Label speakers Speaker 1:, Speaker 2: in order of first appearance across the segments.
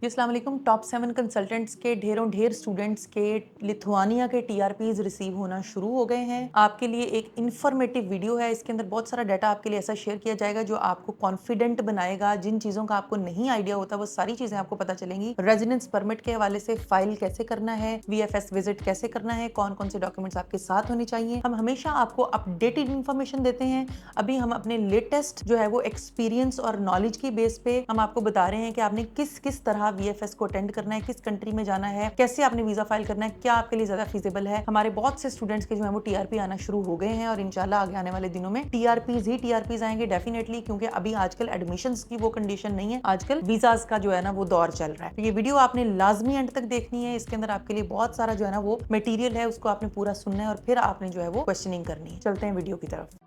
Speaker 1: जी, अस्सलाम वालेकुम। Top 7 consultants के ढेरों ढेर स्टूडेंट्स के लिथुआनिया के टीआरपीज़ रिसीव होना शुरू हो गए हैं। आपके लिए एक इन्फॉर्मेटिव वीडियो है। इसके अंदर बहुत सारा डाटा आपके लिए ऐसा शेयर किया जाएगा जो आपको कॉन्फिडेंट बनाएगा। जिन चीज़ों का आपको नहीं आइडिया होता वो सारी चीज़ें आपको पता चलेंगी। रेजिडेंस परमिट के हवाले से फाइल कैसे करना है, वीएफएस विजिट कैसे करना है, कौन-कौन से डॉक्यूमेंट्स आपके साथ होने चाहिए। हम हमेशा आपको अपडेटेड इन्फॉर्मेशन देते हैं। अभी हम अपने लेटेस्ट जो है वो एक्सपीरियंस और नॉलेज की बेस पे हम आपको बता रहे हैं कि आपने किस तरह वीएफएस को अटेंड करना है, किस कंट्री में जाना है, कैसे आपने वीजा फाइल करना है, क्या आपके लिए ज्यादा फीजिबल है। हमारे बहुत से स्टूडेंट्स के जो है वो टीआरपी आना शुरू हो गए हैं और इंशाल्लाह आगे आने वाले दिनों में टीआरपीज आएंगे डेफिनेटली, क्योंकि अभी आजकल एडमिशंस की वो कंडीशन नहीं है, आजकल वीजाज का जो है ना वो दौर चल रहा है। तो ये वीडियो आपने लाजमी एंड तक देखनी है। इसके अंदर आपके लिए बहुत सारा जो है ना वो मटेरियल है, उसको आपने पूरा सुनना है और फिर आपने जो है वो क्वेश्चनिंग करनी है। चलते हैं वीडियो की तरफ।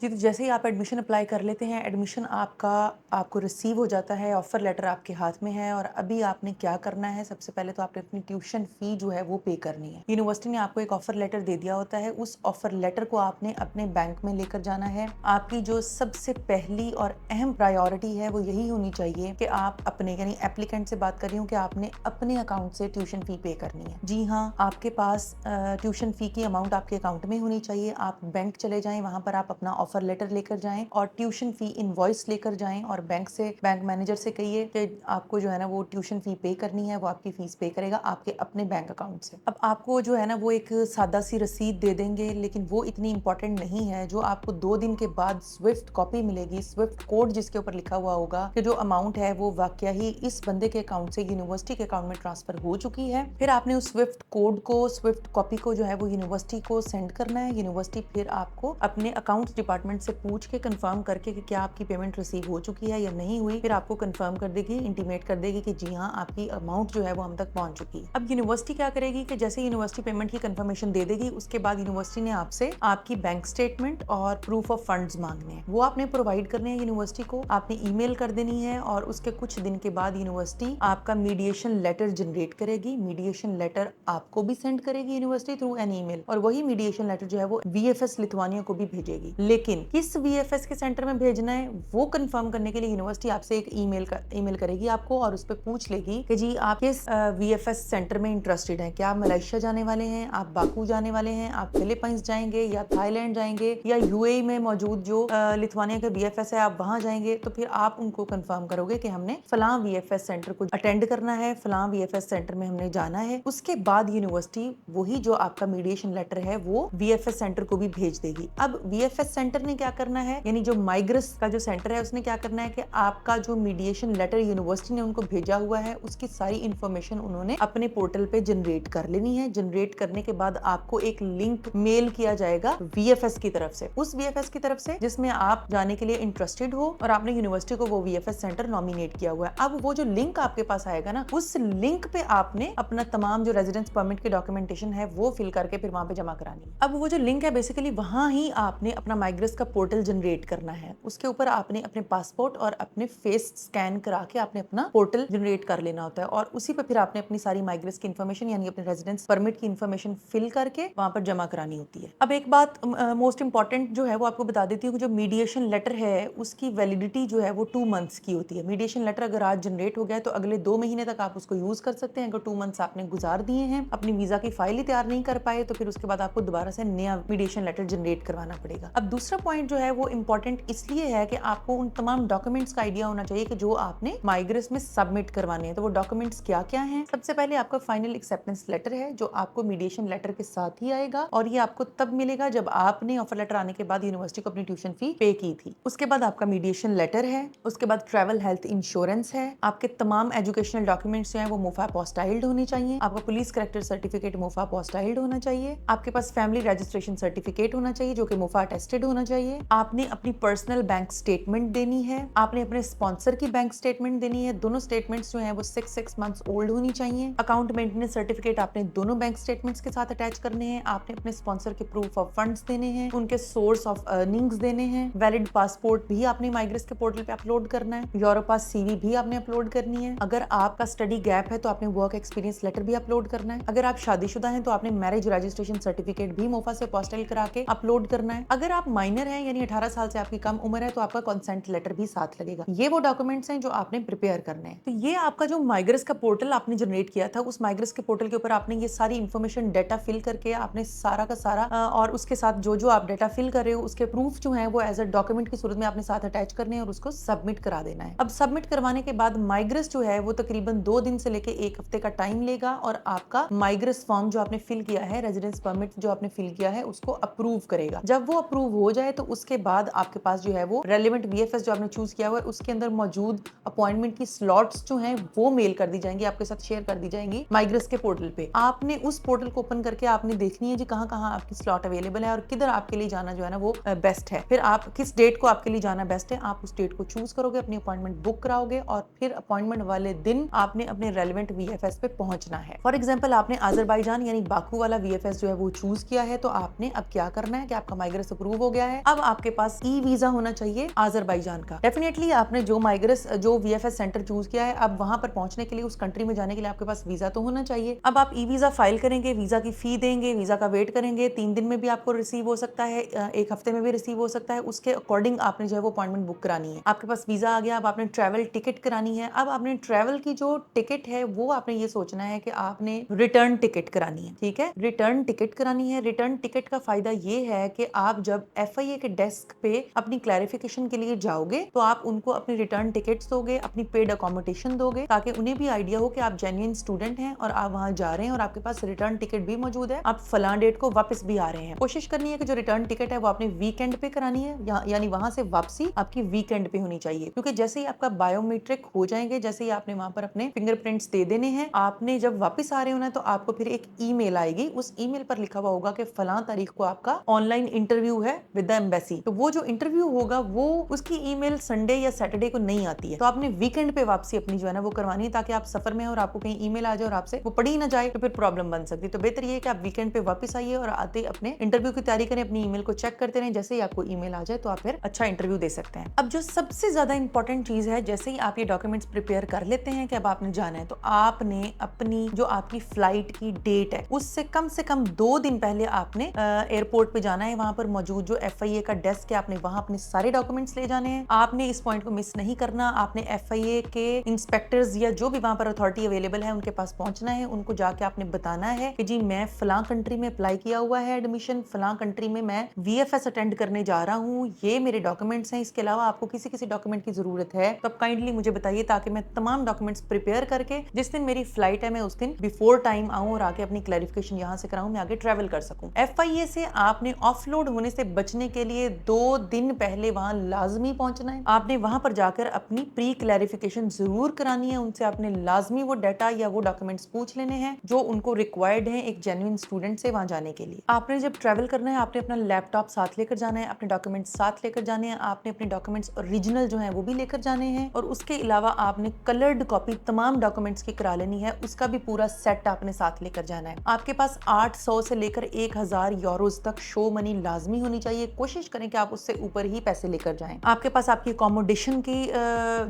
Speaker 1: जी, तो जैसे ही आप एडमिशन अप्लाई कर लेते हैं, एडमिशन आपको रिसीव हो जाता है, ऑफर लेटर आपके हाथ में है और अभी आपने क्या करना है। सबसे पहले तो आपने अपनी ट्यूशन फी जो है वो पे करनी है। यूनिवर्सिटी ने आपको एक ऑफर लेटर दे दिया होता है, उस ऑफर लेटर को आपने अपने बैंक में लेकर जाना है। आपकी जो सबसे पहली और अहम प्रायोरिटी है वो यही होनी चाहिए कि आप अपने यानी एप्लीकेंट से बात कर रही हूँ कि आपने अपने अकाउंट से ट्यूशन फी पे करनी है। जी हाँ, आपके पास ट्यूशन फी की अमाउंट आपके अकाउंट में होनी चाहिए। आप बैंक चले जाएं, वहां पर आप अपना ऑफर लेटर लेकर जाएं और ट्यूशन फी इनवॉइस लेकर जाएं और बैंक मैनेजर से कहिए कि आपको जो है ना वो ट्यूशन फी पे करनी है। वो आपकी फीस पे करेगा आपके अपने बैंक अकाउंट से। अब आपको जो है ना वो एक सादा सी रसीद दे देंगे, लेकिन वो इतनी इंपॉर्टेंट नहीं है। जो आपको 2 दिन के बाद स्विफ्ट कॉपी मिलेगी, स्विफ्ट कोड जिसके ऊपर लिखा हुआ होगा कि जो अमाउंट है वो वाकया ही इस बंदे के अकाउंट से यूनिवर्सिटी के अकाउंट में ट्रांसफर हो चुकी है। फिर आपने उस स्विफ्ट कोड को, स्विफ्ट कॉपी को जो है वो यूनिवर्सिटी को सेंड करना है। यूनिवर्सिटी फिर आपको अपने अकाउंट्स डिपार्टमेंट से पूछ के कंफर्म करके कि क्या आपकी पेमेंट रिसीव हो चुकी है या नहीं हुई, फिर आपको कंफर्म कर देगी, इंटीमेट कर देगी कि जी हाँ आपकी अमाउंट जो है वो हम तक पहुंच चुकी है। अब यूनिवर्सिटी क्या करेगी कि जैसे यूनिवर्सिटी पेमेंट की कंफर्मेशन दे देगी, उसके बाद यूनिवर्सिटी ने आपसे आपकी बैंक स्टेटमेंट और प्रूफ ऑफ फंड्स मांगने हैं। वो आपने प्रोवाइड करने हैं यूनिवर्सिटी को, आपने ईमेल कर देनी है और उसके कुछ दिन के बाद यूनिवर्सिटी आपका मीडिएशन लेटर जनरेट करेगी। मीडिएशन लेटर आपको भी सेंड करेगी यूनिवर्सिटी थ्रू एन ईमेल और वही मीडिएशन लेटर जो है वो वीएफएस लिथुआनिया को भी भेजेगी। लेकिन किस वीएफएस के सेंटर में भेजना है वो कंफर्म करने के लिए यूनिवर्सिटी आपसे एक ईमेल करेगी आपको और उस पर पूछ लेगी कि जी आप किस वीएफएस सेंटर में इंटरेस्टेड हैं। क्या आप मलेशिया जाने वाले हैं, आप बाकू जाने वाले हैं, आप फिलीपींस जाएंगे या थाईलैंड जाएंगे या यूएई में मौजूद जो लिथुआनिया का वीएफएस है आप वहां जाएंगे। तो फिर आप उनको कंफर्म करोगे कि हमने फलां वीएफएस सेंटर को अटेंड करना है, फलां वीएफएस सेंटर में हमने जाना है। उसके बाद यूनिवर्सिटी वही जो आपका मीडिएशन लेटर है वो वीएफएस सेंटर को भी भेज देगी। अब वीएफएस सेंटर ने क्या करना है, यानी जो माइग्रस का जो सेंटर है उसने क्या करना है कि आपका जो मीडिएशन लेटर यूनिवर्सिटी ने उनको भेजा हुआ है उसकी सारी इंफॉर्मेशन उन्होंने अपने पोर्टल पे जनरेट कर लेनी है। जनरेट करने के बाद आपको एक लिंक मेल किया जाएगा वीएफएस की तरफ से, उस वीएफएस की तरफ से जिसमें आप जाने के लिए इंटरेस्टेड हो और आपने यूनिवर्सिटी को वो वीएफएस सेंटर नॉमिनेट किया हुआ है। अब वो जो लिंक आपके पास आएगा ना, उस लिंक पे आपने अपना तमाम जो रेजिडेंस परमिट की डॉक्यूमेंटेशन है वो फिल करके फिर वहां पे जमा करानी है। अब वो जो लिंक है बेसिकली वहां ही आपने अपना माइग्रस का पोर्टल जनरेट करना है। उसके ऊपर आपने अपने पासपोर्ट और अपने फेस स्कैन करा के आपने अपना पोर्टल जनरेट कर लेना होता है और उसी पे फिर आपने अपनी सारी माइग्रेस की इन्फॉर्मेशन यानी अपने रेजिडेंस परमिट की इन्फॉर्मेशन फिल करके वहां पर जमा करानी होती है। अब एक बात मोस्ट इंपॉर्टेंट जो है वो आपको बता देती हूँ, जो मीडिएशन लेटर है उसकी वैलिडिटी जो है वो 2 मंथ्स की होती है। मीडिएशन लेटर अगर आज जनरेट हो गया तो अगले 2 महीने तक आप उसको यूज कर सकते हैं। अगर 2 मंथ्स आपने गुजार दिए हैं, अपनी वीजा की फाइल ही तैयार नहीं कर पाए, तो फिर उसके बाद आपको दोबारा से नया मीडिएशन लेटर जनरेट करवाना पड़ेगा। अब दूसरा पॉइंट जो है वो इंपॉर्टेंट इसलिए है कि आपको उन तमाम डॉक्यूमेंट्स का आइडिया होना चाहिए कि जो आपने माइग्रेस में सबमिट करवाने हैं। तो वो डॉक्यूमेंट्स क्या क्या हैं? सबसे पहले आपका फाइनल एक्सेप्टेंस लेटर है जो आपको मीडिएशन लेटर के साथ ही आएगा और ये आपको तब मिलेगा जब आपने ऑफर लेटर आने के बाद यूनिवर्सिटी को अपनी ट्यूशन फी पे की थी। उसके बाद आपका मीडिएशन लेटर है, उसके बाद ट्रैवल हेल्थ इंश्योरेंस है, आपके तमाम एजुकेशनल डॉक्यूमेंट्स जो हैं वो मुफा अपोस्टाइल्ड होने चाहिए, आपका पुलिस करेक्टर सर्टिफिकेट मुफा अपोस्टाइल्ड होना चाहिए, आपके पास फैमिली रजिस्ट्रेशन सर्टिफिकेट होना चाहिए जो कि मुफा अटेस्टेड होना चाहिए, आपने अपनी पर्सनल बैंक स्टेटमेंट देनी है, आपने अपने स्पॉन्सर की बैंक स्टेटमेंट देनी है। दोनों स्टेटमेंट्स जो हैं वो 6 मंथ्स ओल्ड होनी चाहिए। अकाउंट मेंटेनेंस सर्टिफिकेट आपने दोनों बैंक स्टेटमेंट्स के साथ अटैच करने हैं। आपने अपने स्पॉन्सर के प्रूफ ऑफ फंड्स देने हैं, उनके सोर्स ऑफ अर्निंग्स देने हैं। वैलिड पासपोर्ट भी आपने माइग्रेस के पोर्टल पे अपलोड करना है। यूरोपास सीवी भी आपने अपलोड करनी है। अगर आपका स्टडी गैप है तो आपने वर्क एक्सपीरियंस लेटर भी अपलोड करना है। अगर आप शादीशुदा हैं तो आपने मैरिज रजिस्ट्रेशन सर्टिफिकेट भी मोफा से पोस्टल करा के अपलोड करना है। अगर आप माइनर हैं यानी 18 साल से आपकी कम उम्र है तो आपका कंसेंट लेटर भी साथ लगेगा। ये वो डॉक्यूमेंट्स हैं जो आपने प्रिपेयर करने हैं। तो ये आपका जो माइग्रेस का पोर्टल आपने जनरेट किया था, उस माइग्रेस के पोर्टल के ऊपर आपने ये सारी इंफॉर्मेशन डाटा फिल करके आपने सारा का सारा और उसके साथ जो जो आप डाटा फिल कर रहे हो उसके प्रूफ जो है वो एज अ डॉक्यूमेंट की सूरत में आपने साथ अटैच करने हैं और उसको सबमिट करा देना है। अब सबमिट करवाने के बाद माइग्रेस जो है वो तकरीबन 2 दिन से लेके 1 हफ्ते का टाइम लेगा और आपका माइग्रेस फॉर्म जो आपने फिल किया है, रेजिडेंस परमिट जो आपने फिल किया है, उसको अप्रूव करेगा। जब वो अप्रूव हो जाए तो उसके बाद आपके पास जो है वो रेलेवेंट वीएफएस जो आपने चूज किया हुआ है उसके अंदर मौजूद अपॉइंटमेंट की स्लॉट्स जो हैं वो मेल कर दी जाएंगी, आपके साथ शेयर कर दी जाएंगी माइग्रेस के पोर्टल पे। आपने उस पोर्टल को ओपन करके आपने देखनी है जी कहाँ कहाँ आपकी स्लॉट अवेलेबल है और किधर आपके लिए जाना जो है ना वो बेस्ट है। फिर आप किस डेट को आपके लिए जाना बेस्ट है, आप उस डेट को चूज करोगे, अपनी अपॉइंटमेंट बुक कराओगे और फिर अपॉइंटमेंट वाले दिन आपने अपने रेलेवेंट वीएफएस पे पहुंचना है। फॉर एग्जांपल आपने अजरबैजान यानी बाकू वाला वीएफएस जो है वो चूज किया है तो आपने अब क्या करना है कि आपका माइग्रेस अप्रूव हो गया है। अब आपके पास ई वीजा होना चाहिए अजरबैजान का। डेफिनेटली आपने जो माइग्रेस जो वीएफएस सेंटर चूज किया है, अब वहां पर पहुंचने के लिए उस कंट्री में जाने के लिए आपके पास वीजा तो होना चाहिए। अब आप ई वीजा फाइल करेंगे, वीजा की फी देंगे, वीजा का वेट करेंगे, 3 दिन में भी आपको रिसीव हो सकता है, 1 हफ्ते में भी रिसीव हो सकता है। उसके अकॉर्डिंग आपने जो है वो अपॉइंटमेंट बुक करानी है। आपके पास वीजा आ गया, अब आपने ट्रैवल टिकट करानी है। अब आपने ट्रैवल की जो टिकट है वो आपने ये सोचना है कि आपने रिटर्न टिकट करानी है। ठीक है, रिटर्न टिकट करानी है। रिटर्न टिकट का फायदा ये है कि आप जब एफआईए के डेस्क पे अपनी क्लैरिफिकेशन के लिए जाओगे तो आप उनको अपनी रिटर्न टिकट्स दोगे, अपनी पेड अकोमोडेशन दोगे, ताकि उन्हें भी आइडिया हो कि आप जेन्युइन स्टूडेंट हैं और आप वहां जा रहे हैं और आपके पास रिटर्न टिकट भी मौजूद है, आप फलां डेट को वापस भी आ रहे हैं। कोशिश करनी है कि जो रिटर्न टिकट है वो आपने वीकेंड पे करानी है, यानी वहां से वापसी आपकी वीकेंड पे होनी चाहिए, क्योंकि जैसे ही आपका बायोमेट्रिक हो जाएंगे, जैसे ही आपने वहां पर अपने फिंगरप्रिंट्स दे देने हैं, आपने जब वापस आ रहे होना है तो आपको फिर एक ईमेल आएगी। उस ईमेल पर लिखा हुआ होगा कि फलां तारीख को आपका ऑनलाइन इंटरव्यू है विद द एम्बेसी। तो वो जो इंटरव्यू होगा वो उसकी ईमेल संडे या सैटरडे को नहीं आती है, तो आपने वीकेंड पे वापसी अपनी जो है ना वो करवानी है, ताकि आप सफर में और आपको कहीं ईमेल आ जाए और आपसे वो पढ़ी ना जाए तो फिर प्रॉब्लम बन सकती है। तो बेहतर ये है कि आप वीकेंड पे वापस आइए और आते अपने इंटरव्यू की तैयारी करें, अपनी ईमेल को चेक करते रहें। जैसे ही आपको ईमेल आ जाए तो आप फिर अच्छा इंटरव्यू दे सकते हैं। अब जो सबसे ज्यादा इंपॉर्टेंट चीज है, जैसे ही आप ये डॉक्यूमेंट्स प्रिपेयर कर लेते हैं कि अब आपने जाना है, तो आपने अपनी जो आपकी फ्लाइट की डेट है उससे कम 2 दिन पहले आपने एयरपोर्ट पे जाना है। वहां पर मौजूद जो एफआईए का डेस्क है, आपने वहां अपने सारे डॉक्यूमेंट्स ले जाने हैं। आपने इस पॉइंट को मिस नहीं करना। आपने एफआईए के इंस्पेक्टर्स या जो भी वहां पर अथॉरिटी अवेलेबल है उनके पास पहुंचना है। उनको जाके आपने बताना है कि जी मैं फलां कंट्री में अप्लाई किया हुआ है एडमिशन, फलां कंट्री में मैं वीएफएस अटेंड करने जा रहा हूँ, ये मेरे डॉक्यूमेंट्स हैं। इसके अलावा आपको किसी डॉक्यूमेंट की जरूरत है तो आप काइंडली मुझे बताइए, ताकि मैं तमाम डॉक्यूमेंट्स प्रिपेयर करके जिस दिन मेरी फ्लाइट है मैं उस दिन बिफोर टाइम आऊं और आके अपनी क्लैरिफिकेशन यहाँ से कराऊं, मैं आगे ट्रैवल कर सकूं। एफआईए से आपने ऑफलोड होने से बचने के लिए 2 दिन पहले वहां लाजमी पहुंचना है। आपने वहां पर जाकर अपनी प्री क्लैरिफिकेशन जरूर करानी है। उनसे आपने लाजमी वो डाटा या वो डॉक्यूमेंट्स पूछ लेने हैं जो उनको रिक्वायर्ड है एक जेन्युइन स्टूडेंट से वहां जाने के लिए। आपने जब ट्रैवल करना है, आपने अपना लैपटॉप साथ लेकर जाना है, अपने डॉक्यूमेंट्स साथ लेकर जाने हैं, आपने अपने डॉक्यूमेंट्स ओरिजिनल जो है वो भी लेकर जाने हैं, और उसके अलावा आपने कलर्ड कॉपी तमाम डॉक्यूमेंट्स की करा लेनी है, उसका भी पूरा सेट आपने साथ लेकर जाना है। आपके पास 800 से लेकर 1000 यूरोज तक शो मनी लाजमी होनी चाहिए। कोशिश करें कि आप उससे ऊपर ही पैसे लेकर जाएं। आपके पास आपकी अकोमोडेशन की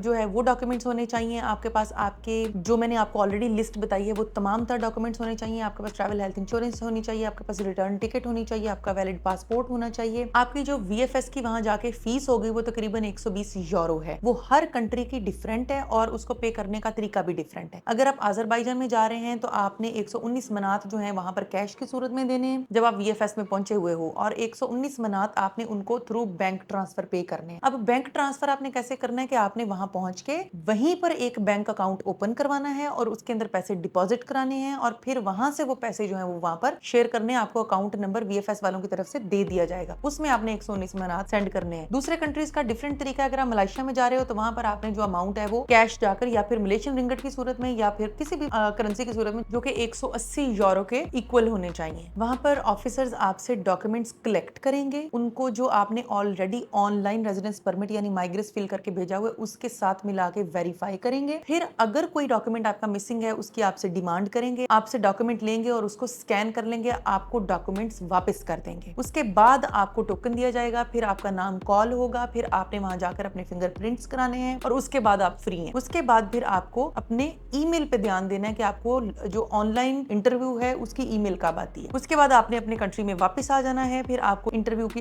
Speaker 1: जो है वो डॉक्यूमेंट्स होने चाहिए। आपके पास आपके जो मैंने आपको ऑलरेडी लिस्ट बताई है वो तमाम तरह डॉक्यूमेंट्स होने चाहिए। आपके पास ट्रैवल हेल्थ इंश्योरेंस होनी चाहिए, आपके पास रिटर्न टिकट होनी चाहिए, आपका वैलिड पासपोर्ट होना चाहिए। आपकी जो वीएफएस की वहां जाके फीस होगी वो तकरीबन 120 यूरो है। वो हर कंट्री की डिफरेंट है और उसको पे करने का तरीका भी डिफरेंट है। अगर आप अजरबैजान में जा रहे हैं तो आपने 119 मनात जो है वहां पर कैश की सूरत में देने हैं जब आप वीएफएस में पहुंचे हुए हो, और 119 मनात आपने उनको थ्रू बैंक ट्रांसफर पे करने हैं। अब बैंक ट्रांसफर आपने कैसे करना है कि आपने वहां पहुंच के वहीं पर एक बैंक अकाउंट ओपन करवाना है और उसके अंदर पैसे डिपॉजिट कराने हैं, और फिर वहां से वो पैसे जो है वो वहां पर शेयर करने, आपको अकाउंट नंबर वीएफएस वालों की तरफ से दे दिया जाएगा, उसमें आपने 119 मनात सेंड करने हैं। दूसरे कंट्रीज का डिफरेंट तरीका है। अगर आप मलेशिया में जा रहे हो तो वहां पर आपने जो अमाउंट है वो कैश जाकर या फिर मलेशियन रिंगट की सूरत में या फिर किसी भी करेंसी की सूरत में जो कि 180 यूरो के इक्वल होने चाहिए। वहां पर ऑफिसर्स आपसे डॉक्यूमेंट्स कलेक्ट करेंगे, उन उनको जो आपने ऑलरेडी ऑनलाइन रेजिडेंस परमिट यानी माइग्रेस फिल करके भेजा हुआ है उसके साथ मिला के वेरीफाई करेंगे। फिर अगर कोई डॉक्यूमेंट आपका मिसिंग है उसकी आपसे डिमांड करेंगे, आपसे डॉक्यूमेंट लेंगे और उसको स्कैन कर लेंगे, आपको डॉक्यूमेंट्स वापस कर देंगे। उसके बाद आपको टोकन दिया जाएगा, फिर आपका नाम कॉल होगा, फिर आपने वहां जाकर अपने फिंगरप्रिंट्स कराने हैं और उसके बाद आप फ्री हैं। उसके बाद फिर आपको अपने ईमेल पे ध्यान देना है कि आपको जो ऑनलाइन इंटरव्यू है उसकी ईमेल कब आती है। उसके बाद आपने अपने कंट्री में वापस आ जाना है। फिर आपको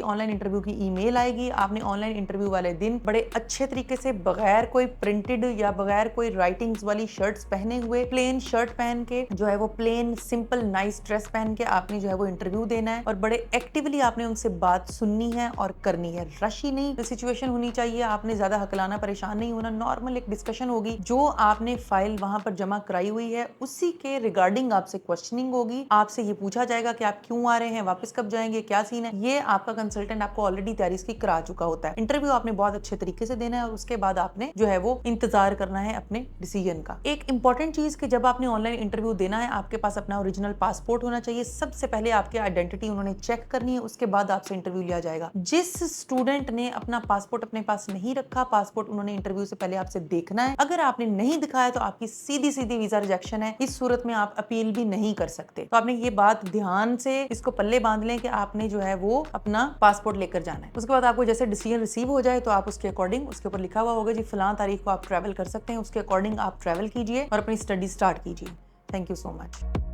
Speaker 1: ऑनलाइन इंटरव्यू की ईमेल आएगी। आपने ऑनलाइन इंटरव्यू वाले दिन बड़े अच्छे तरीके से बगैर कोई प्रिंटेड या बगैर कोई राइटिंग्स वाली शर्ट्स पहने हुए प्लेन शर्ट पहन के जो है वो प्लेन सिंपल नाइस ड्रेस पहन के आपने जो है वो इंटरव्यू देना है और बड़े एक्टिवली आपने उनसे बात सुननी है और करनी है। रशी नहीं सिचुएशन होनी चाहिए, आपने ज्यादा हकलाना परेशान नहीं होना। नॉर्मल एक डिस्कशन होगी, जो आपने फाइल वहां पर जमा कराई हुई है उसी के रिगार्डिंग आपसे क्वेश्चनिंग होगी। आपसे ये पूछा जाएगा कि आप क्यों आ रहे हैं, वापस कब जाएंगे, क्या सीन है। ये आपका कंसल्टेंट आपको ऑलरेडी तैयारी इसकी करा चुका होता है। इंटरव्यू आपने बहुत अच्छे तरीके से देना है और उसके बाद आपने जो है वो इंतजार करना है अपने डिसीजन का। एक इंपॉर्टेंट चीज कि जब आपने ऑनलाइन इंटरव्यू देना है आपके पास अपना ओरिजिनल पासपोर्ट होना चाहिए। सबसे पहले आपकी आइडेंटिटी उन्होंने चेक करनी है, उसके बाद आपसे इंटरव्यू लिया जाएगा। जिस स्टूडेंट ने अपना पासपोर्ट अपने पास नहीं रखा, पासपोर्ट उन्होंने इंटरव्यू से पहले आपसे देखना है। अगर आपने नहीं दिखाया तो आपकी सीधी सीधी वीजा रिजेक्शन है। इस सूरत में आप अपील भी नहीं कर सकते। तो आपने ये बात ध्यान से इसको पल्ले बांध लें कि आपने जो है वो अपना पासपोर्ट लेकर जाना है। उसके बाद आपको जैसे डिसीजन रिसीव हो जाए तो आप उसके अकॉर्डिंग उसके ऊपर लिखा हुआ होगा जी फलां तारीख को आप ट्रैवल कर सकते हैं, उसके अकॉर्डिंग आप ट्रैवल कीजिए और अपनी स्टडी स्टार्ट कीजिए। Thank you so much.